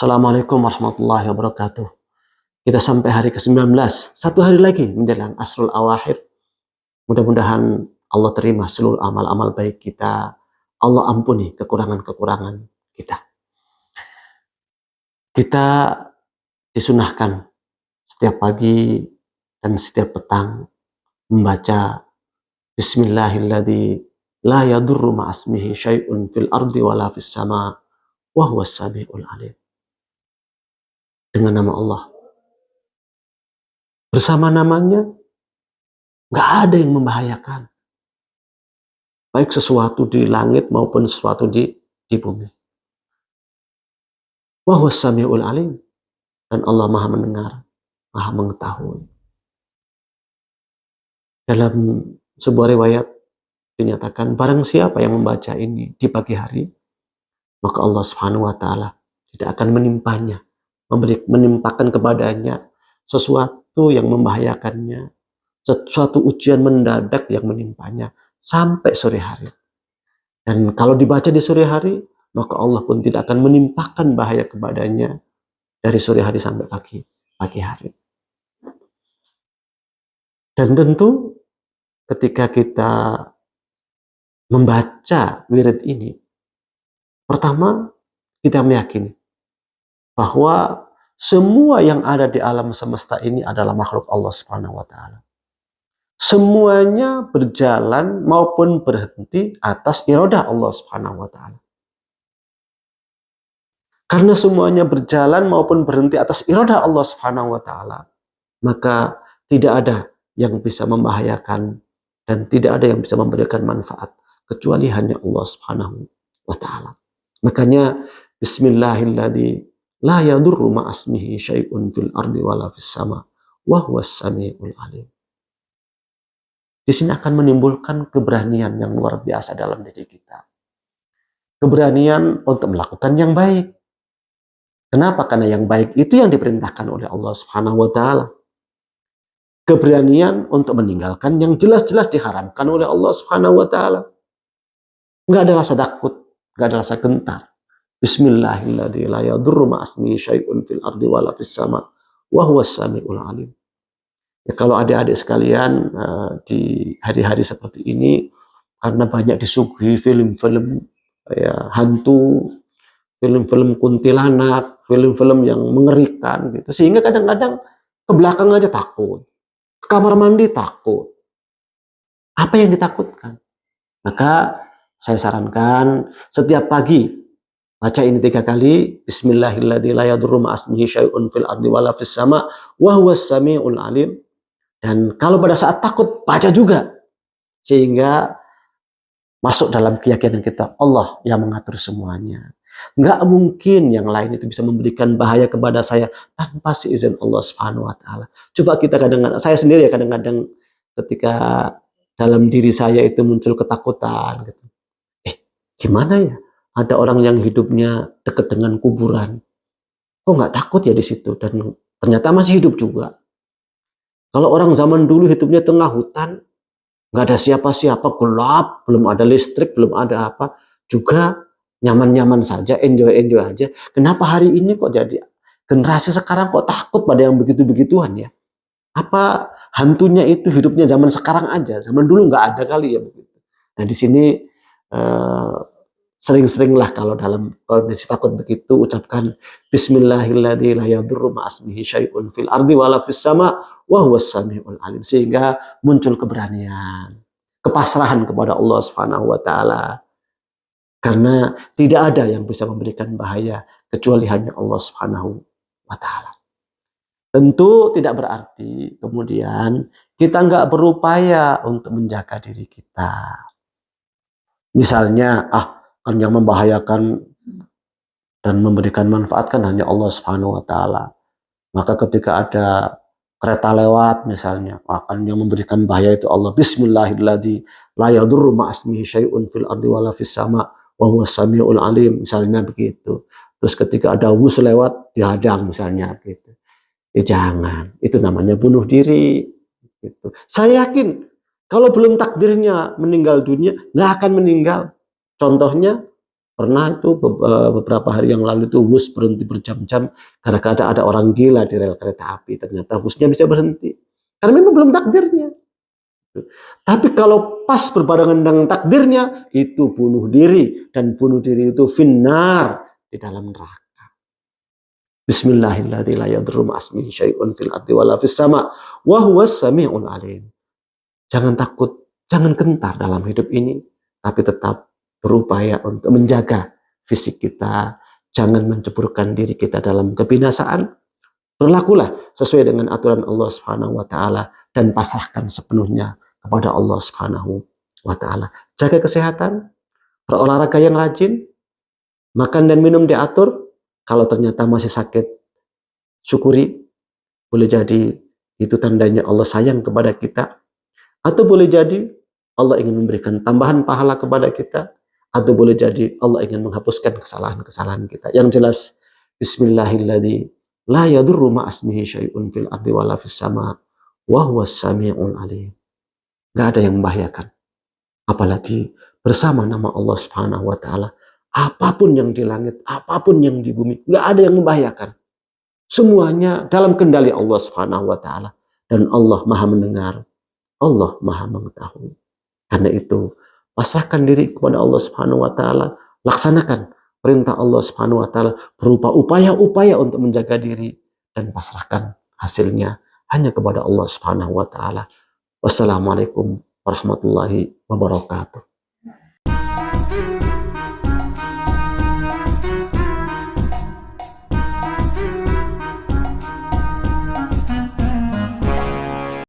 Assalamualaikum warahmatullahi wabarakatuh. Kita sampai hari ke-19. Satu hari lagi menjelang Asrul Awakhir. Mudah-mudahan Allah terima seluruh amal-amal baik kita. Allah ampuni kekurangan-kekurangan kita. Kita disunahkan setiap pagi dan setiap petang membaca Bismillahilladzi la yadurru ma'asmihi syai'un fil ardi wala fis sama wa huwas samiul alim. Dengan nama Allah. Bersama namanya, gak ada yang membahayakan. Baik sesuatu di langit maupun sesuatu di bumi. Wa huwas samiul alim. Dan Allah maha mendengar, maha mengetahui. Dalam sebuah riwayat dinyatakan, barang siapa yang membaca ini di pagi hari, maka Allah Subhanahu wa Ta'ala tidak akan menimpanya, menimpakan kepadanya sesuatu yang membahayakannya, sesuatu ujian mendadak yang menimpanya sampai sore hari. Dan kalau dibaca di sore hari, maka Allah pun tidak akan menimpakan bahaya kepadanya dari sore hari sampai pagi hari. Dan tentu ketika kita membaca wirid ini, pertama kita meyakini bahwa semua yang ada di alam semesta ini adalah makhluk Allah Subhanahu wa Ta'ala. Semuanya berjalan maupun berhenti atas iradah Allah Subhanahu wa Ta'ala. Karena semuanya berjalan maupun berhenti atas iradah Allah Subhanahu wa Ta'ala, maka tidak ada yang bisa membahayakan dan tidak ada yang bisa memberikan manfaat kecuali hanya Allah Subhanahu wa Ta'ala. Makanya Bismillahilladzi la yadurru ma'asmihi syai'un fil ardi wala fis sama wa huwas samiul alim. Di sini akan menimbulkan keberanian yang luar biasa dalam diri kita. Keberanian untuk melakukan yang baik. Kenapa? Karena yang baik itu yang diperintahkan oleh Allah Subhanahu wa Ta'ala. Keberanian untuk meninggalkan yang jelas-jelas diharamkan oleh Allah Subhanahu wa Ta'ala. Enggak ada rasa takut, enggak ada rasa gentar. Bismillahilladzi la yadurru ma'asmihi syai'un fil ardi wala fis sama wa huwas samiul alim. Ya, kalau adik-adik sekalian di hari-hari seperti ini, karena banyak disuguhi film-film hantu, film-film kuntilanak, film-film yang mengerikan gitu, sehingga kadang-kadang ke belakang aja takut, ke kamar mandi takut. Apa yang ditakutkan? Maka saya sarankan setiap pagi baca ini 3 kali, Bismillahilladzi la yadurru ma'asmihi syai'un fil ardi wala fis sama wa huwas samiul alim. Dan kalau pada saat takut, baca juga. Sehingga masuk dalam keyakinan kita, Allah yang mengatur semuanya. Nggak mungkin yang lain itu bisa memberikan bahaya kepada saya tanpa seizin Allah Subhanahu wa Ta'ala. Coba kita kadang-kadang, saya sendiri ya kadang-kadang ketika dalam diri saya itu muncul ketakutan gitu. Gimana ya? Ada orang yang hidupnya dekat dengan kuburan. Kok nggak takut ya di situ? Dan ternyata masih hidup juga. Kalau orang zaman dulu hidupnya tengah hutan, nggak ada siapa-siapa, gelap, belum ada listrik, belum ada apa, juga nyaman-nyaman saja, enjoy-enjoy aja. Kenapa hari ini kok jadi generasi sekarang kok takut pada yang begitu-begituan ya? Apa hantunya itu hidupnya zaman sekarang aja, zaman dulu nggak ada kali ya begitu. Nah di sini sering-seringlah kalau dalam kondisi takut begitu ucapkan Bismillahilladzi la yadurru ma'asmihi syai'un fil ardi wala fis sama wa huwas samiul alim, sehingga muncul keberanian, kepasrahan kepada Allah Subhanahu wa Ta'ala. Karena tidak ada yang bisa memberikan bahaya kecuali hanya Allah Subhanahu wa Ta'ala. Tentu tidak berarti kemudian kita nggak berupaya untuk menjaga diri kita. Misalnya, kan yang membahayakan dan memberikan manfaat kan hanya Allah Subhanahu wa Ta'ala. Maka ketika ada kereta lewat misalnya, akan yang memberikan bahaya itu Allah. Bismillahilladzi la yadurru ma'asmihi syai'un fil ardi wala fis sama wa huwas samiul alim, misalnya begitu. Terus ketika ada bus lewat dihadang misalnya gitu. Ya jangan, itu namanya bunuh diri gitu. Saya yakin kalau belum takdirnya meninggal dunia, nggak akan meninggal. Contohnya Pernah itu beberapa hari yang lalu itu bus berhenti berjam-jam gara-gara ada orang gila di rel kereta api. Ternyata busnya bisa berhenti. Karena memang belum takdirnya. Tapi kalau pas berbarengan dengan takdirnya, itu bunuh diri. Dan bunuh diri itu finnar, di dalam neraka. Bismillahirrahmanirrahim. La yadurru ma'asmihi syai'un fil ardi wala fis sama' wa huwas sami'ul alim. Jangan takut, jangan gentar dalam hidup ini, tapi tetap berupaya untuk menjaga fisik kita. Jangan menceburkan diri kita dalam kebinasaan. Berlakulah sesuai dengan aturan Allah Subhanahu wa taala dan pasrahkan sepenuhnya kepada Allah Subhanahu wa taala. Jaga kesehatan, berolahraga yang rajin, makan dan minum diatur. Kalau ternyata masih sakit, syukuri. Boleh jadi itu tandanya Allah sayang kepada kita. Atau boleh jadi Allah ingin memberikan tambahan pahala kepada kita. Atau boleh jadi Allah ingin menghapuskan kesalahan-kesalahan kita. Yang jelas, Bismillahirrahmanirrahim. La yadurru ma'asmihi syai'un fil ardi wala fis sama' wa huwas sami'ul alim. Gak ada yang membahayakan. Apalagi bersama nama Allah Subhanahu wa taala. Apapun yang di langit, apapun yang di bumi, gak ada yang membahayakan. Semuanya dalam kendali Allah Subhanahu wa taala. Dan Allah Maha mendengar, Allah Maha mengetahui. Karena itu, pasrahkan diri kepada Allah Subhanahu wa taala, laksanakan perintah Allah Subhanahu wa taala berupa upaya-upaya untuk menjaga diri dan pasrahkan hasilnya hanya kepada Allah Subhanahu wa taala. Wassalamualaikum warahmatullahi wabarakatuh.